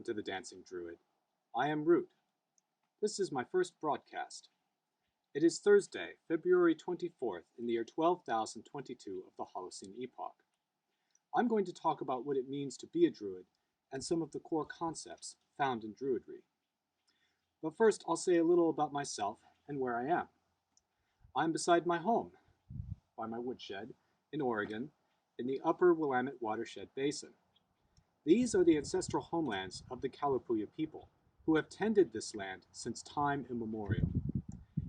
welcome to the Dancing Druid. I am Root. This is my first broadcast. It is Thursday, February 24th in the year 12,022 of the Holocene epoch. I'm going to talk about what it means to be a Druid and some of the core concepts found in Druidry. But first, I'll say a little about myself and where I am. I'm beside my home, by my woodshed, in Oregon, in the upper Willamette watershed basin. These are the ancestral homelands of the Kalapuya people, who have tended this land since time immemorial.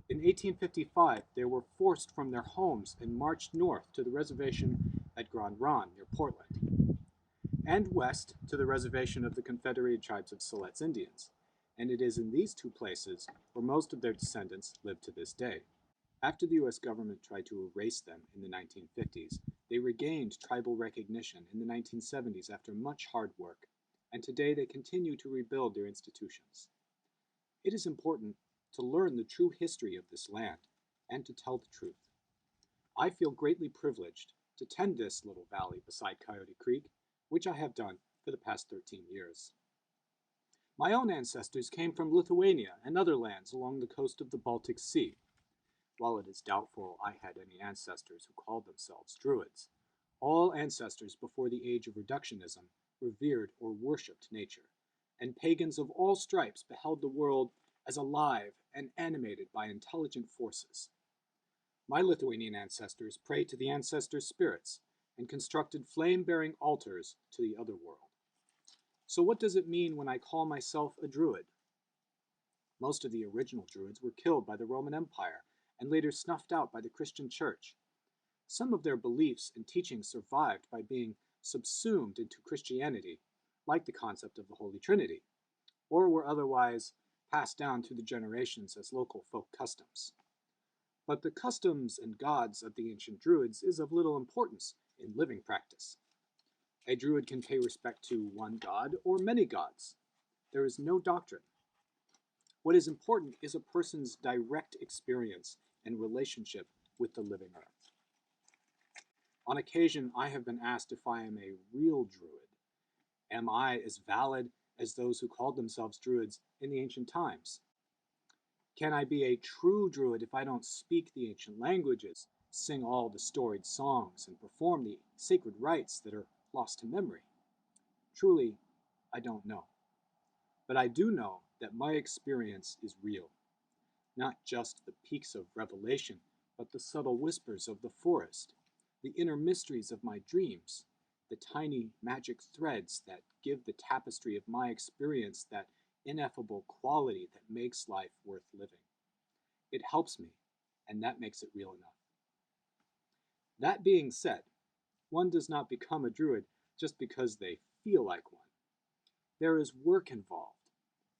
In 1855, they were forced from their homes and marched north to the reservation at Grand Ronde near Portland, and west to the reservation of the Confederated Tribes of Siletz Indians, and it is in these two places where most of their descendants live to this day. After the U.S. government tried to erase them in the 1950s, they regained tribal recognition in the 1970s after much hard work, and today they continue to rebuild their institutions. It is important to learn the true history of this land and to tell the truth. I feel greatly privileged to tend this little valley beside Coyote Creek, which I have done for the past 13 years. My own ancestors came from Lithuania and other lands along the coast of the Baltic Sea. While it is doubtful I had any ancestors who called themselves Druids, all ancestors before the age of reductionism revered or worshipped nature, and pagans of all stripes beheld the world as alive and animated by intelligent forces. My Lithuanian ancestors prayed to the ancestor spirits and constructed flame-bearing altars to the other world. So what does it mean when I call myself a Druid? Most of the original Druids were killed by the Roman Empire and later snuffed out by the Christian Church. Some of their beliefs and teachings survived by being subsumed into Christianity, like the concept of the Holy Trinity, or were otherwise passed down through the generations as local folk customs. But the customs and gods of the ancient Druids is of little importance in living practice. A Druid can pay respect to one god or many gods. There is no doctrine. What is important is a person's direct experience and relationship with the living earth. On occasion, I have been asked if I am a real Druid. Am I as valid as those who called themselves Druids in the ancient times? Can I be a true Druid if I don't speak the ancient languages, sing all the storied songs, and perform the sacred rites that are lost to memory? Truly, I don't know. But I do know that my experience is real. Not just the peaks of revelation, but the subtle whispers of the forest, the inner mysteries of my dreams, the tiny magic threads that give the tapestry of my experience that ineffable quality that makes life worth living. It helps me, and that makes it real enough. That being said, one does not become a Druid just because they feel like one. There is work involved.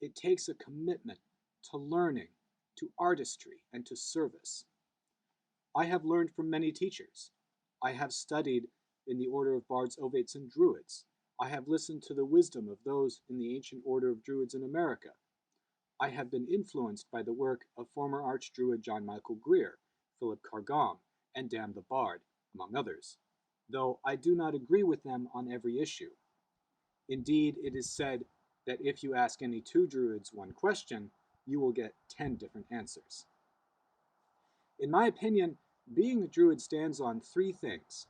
It takes a commitment to learning, to artistry, and to service. I have learned from many teachers. I have studied in the order of bards, ovates, and druids. I have listened to the wisdom of those in the ancient order of druids in America. I have been influenced by the work of former Archdruid John Michael Greer, Philip Cargam, and Dan the Bard, among others, though I do not agree with them on every issue. Indeed, it is said that if you ask any two Druids one question, you will get 10 different answers. In my opinion, being a Druid stands on three things.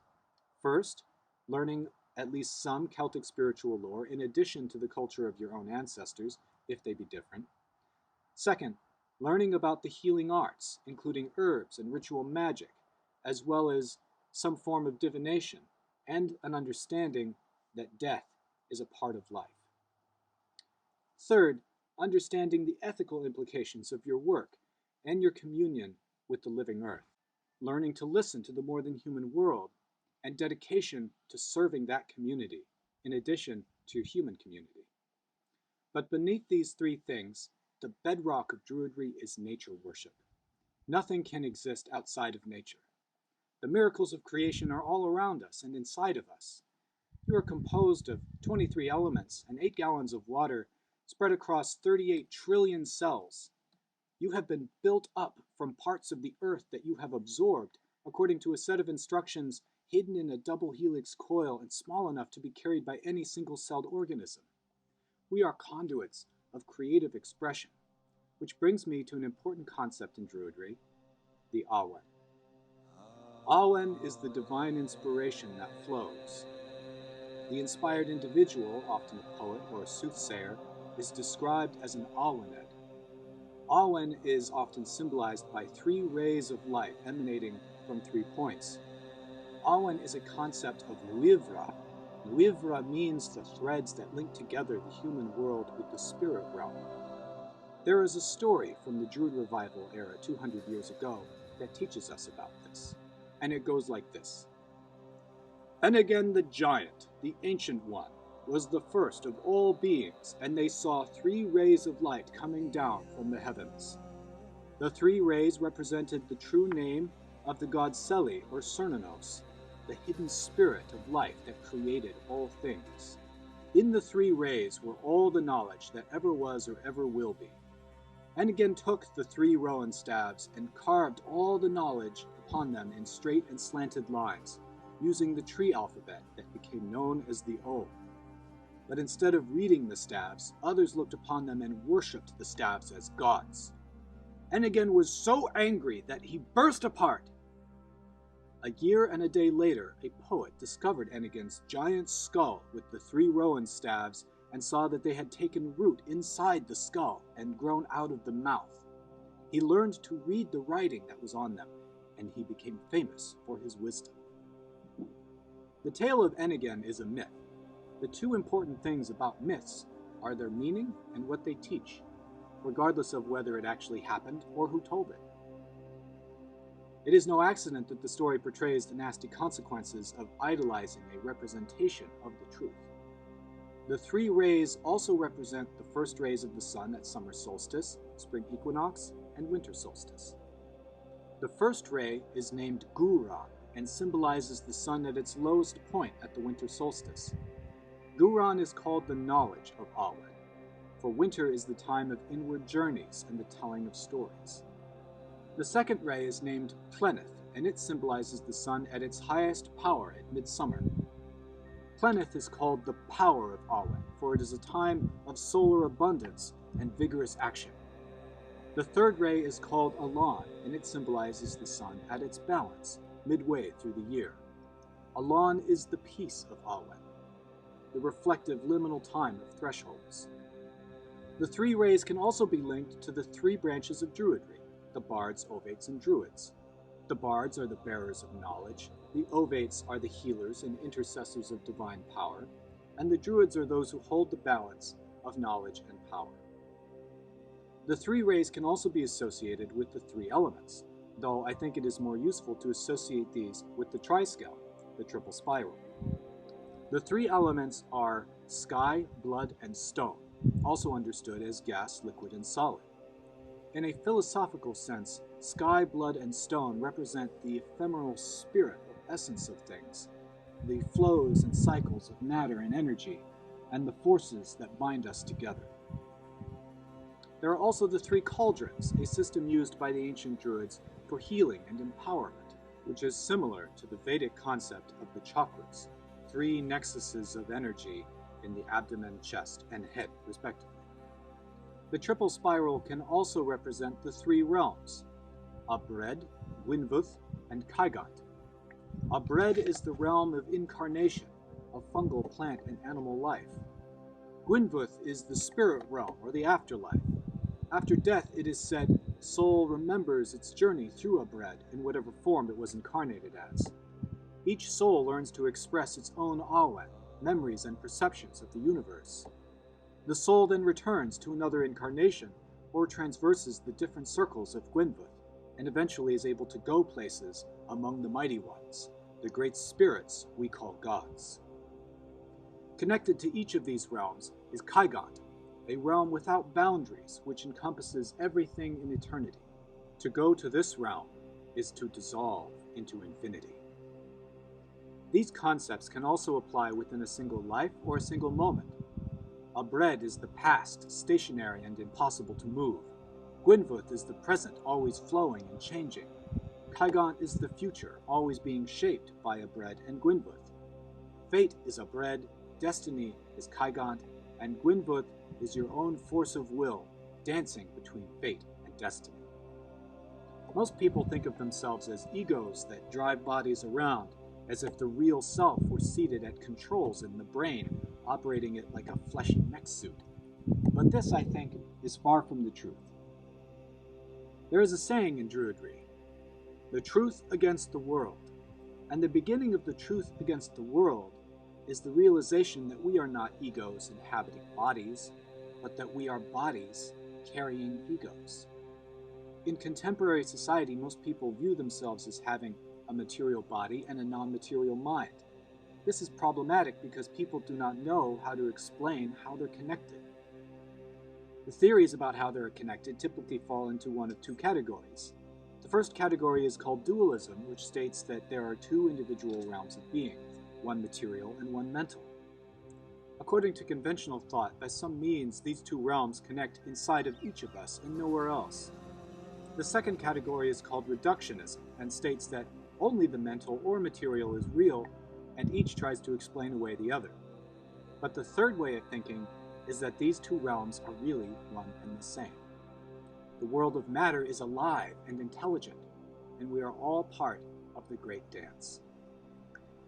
First, learning at least some Celtic spiritual lore in addition to the culture of your own ancestors, if they be different. Second, learning about the healing arts, including herbs and ritual magic, as well as some form of divination, and an understanding that death is a part of life. Third, understanding the ethical implications of your work and your communion with the living earth. Learning to listen to the more than human world and dedication to serving that community in addition to your human community. But beneath these three things, the bedrock of Druidry is nature worship. Nothing can exist outside of nature. The miracles of creation are all around us and inside of us. You are composed of 23 elements and 8 gallons of water spread across 38 trillion cells. You have been built up from parts of the earth that you have absorbed according to a set of instructions hidden in a double helix coil and small enough to be carried by any single-celled organism. We are conduits of creative expression, which brings me to an important concept in Druidry, the Awen. Awen is the divine inspiration that flows. The inspired individual, often a poet or a soothsayer, is described as an Awened. Awen is often symbolized by 3 rays of light emanating from 3 points. Awen is a concept of Luivra. Luivra means the threads that link together the human world with the spirit realm. There is a story from the Druid revival era 200 years ago that teaches us about this, and it goes like this. And again the giant, the ancient one, was the first of all beings, and they saw 3 rays of light coming down from the heavens. The 3 rays represented the true name of the god Seli or Cernunnos, the hidden spirit of life that created all things. In the 3 rays were all the knowledge that ever was or ever will be. And again took the 3 rowan staves and carved all the knowledge upon them in straight and slanted lines, using the tree alphabet that became known as the O. But instead of reading the staves, others looked upon them and worshipped the staves as gods. Enigen was so angry that he burst apart. A year and a day later, a poet discovered Enigen's giant skull with the 3 rowan staves and saw that they had taken root inside the skull and grown out of the mouth. He learned to read the writing that was on them, and he became famous for his wisdom. The tale of Enigen is a myth. The 2 important things about myths are their meaning and what they teach, regardless of whether it actually happened or who told it. It is no accident that the story portrays the nasty consequences of idolizing a representation of the truth. The 3 rays also represent the first rays of the sun at summer solstice, spring equinox, and winter solstice. The first ray is named Guran and symbolizes the sun at its lowest point at the winter solstice. Guran is called the knowledge of Awen, for winter is the time of inward journeys and the telling of stories. The second ray is named Plenith, and it symbolizes the sun at its highest power at midsummer. Plenith is called the power of Awen, for it is a time of solar abundance and vigorous action. The third ray is called Alan, and it symbolizes the sun at its balance, midway through the year. Alan is the peace of Awen, the reflective liminal time of thresholds. The 3 rays can also be linked to the 3 branches of Druidry, the bards, ovates, and druids. The bards are the bearers of knowledge, the ovates are the healers and intercessors of divine power, and the druids are those who hold the balance of knowledge and power. The 3 rays can also be associated with the 3 elements, though I think it is more useful to associate these with the triscale, the triple spiral. The 3 elements are sky, blood, and stone, also understood as gas, liquid, and solid. In a philosophical sense, sky, blood, and stone represent the ephemeral spirit or essence of things, the flows and cycles of matter and energy, and the forces that bind us together. There are also the 3 cauldrons, a system used by the ancient Druids for healing and empowerment, which is similar to the Vedic concept of the chakras, 3 nexuses of energy in the abdomen, chest, and head, respectively. The triple spiral can also represent the 3 realms, Abred, Gwynvuth, and Kaigant. Abred is the realm of incarnation, of fungal, plant, and animal life. Gwynvuth is the spirit realm, or the afterlife. After death, it is said, soul remembers its journey through Abred in whatever form it was incarnated as. Each soul learns to express its own Awen, memories and perceptions of the universe. The soul then returns to another incarnation, or transverses the different circles of Gwynvuth, and eventually is able to go places among the mighty ones, the great spirits we call gods. Connected to each of these realms is Kaigant, a realm without boundaries which encompasses everything in eternity. To go to this realm is to dissolve into infinity. These concepts can also apply within a single life or a single moment. Abred is the past, stationary and impossible to move. Gwynvuth is the present, always flowing and changing. Kaigant is the future, always being shaped by Abred and Gwynvuth. Fate is Abred, destiny is Kaigant, and Gwynvuth is your own force of will dancing between fate and destiny. Most people think of themselves as egos that drive bodies around, as if the real self were seated at controls in the brain, operating it like a fleshy mech suit. But this, I think, is far from the truth. There is a saying in Druidry, "The truth against the world," and the beginning of the truth against the world is the realization that we are not egos inhabiting bodies, but that we are bodies carrying egos. In contemporary society, most people view themselves as having a material body and a non-material mind. This is problematic because people do not know how to explain how they're connected. The theories about how they're connected typically fall into one of two categories. The first category is called dualism, which states that there are two individual realms of being, one material and one mental. According to conventional thought, by some means these two realms connect inside of each of us and nowhere else. The second category is called reductionism and states that only the mental or material is real and each tries to explain away the other. But the third way of thinking is that these two realms are really one and the same. The world of matter is alive and intelligent, and we are all part of the great dance.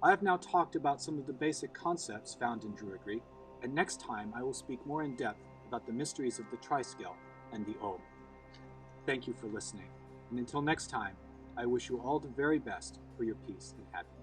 I have now talked about some of the basic concepts found in Druidry, and next time I will speak more in depth about the mysteries of the Triscale and the Om. Thank you for listening, and until next time, I wish you all the very best for your peace and happiness.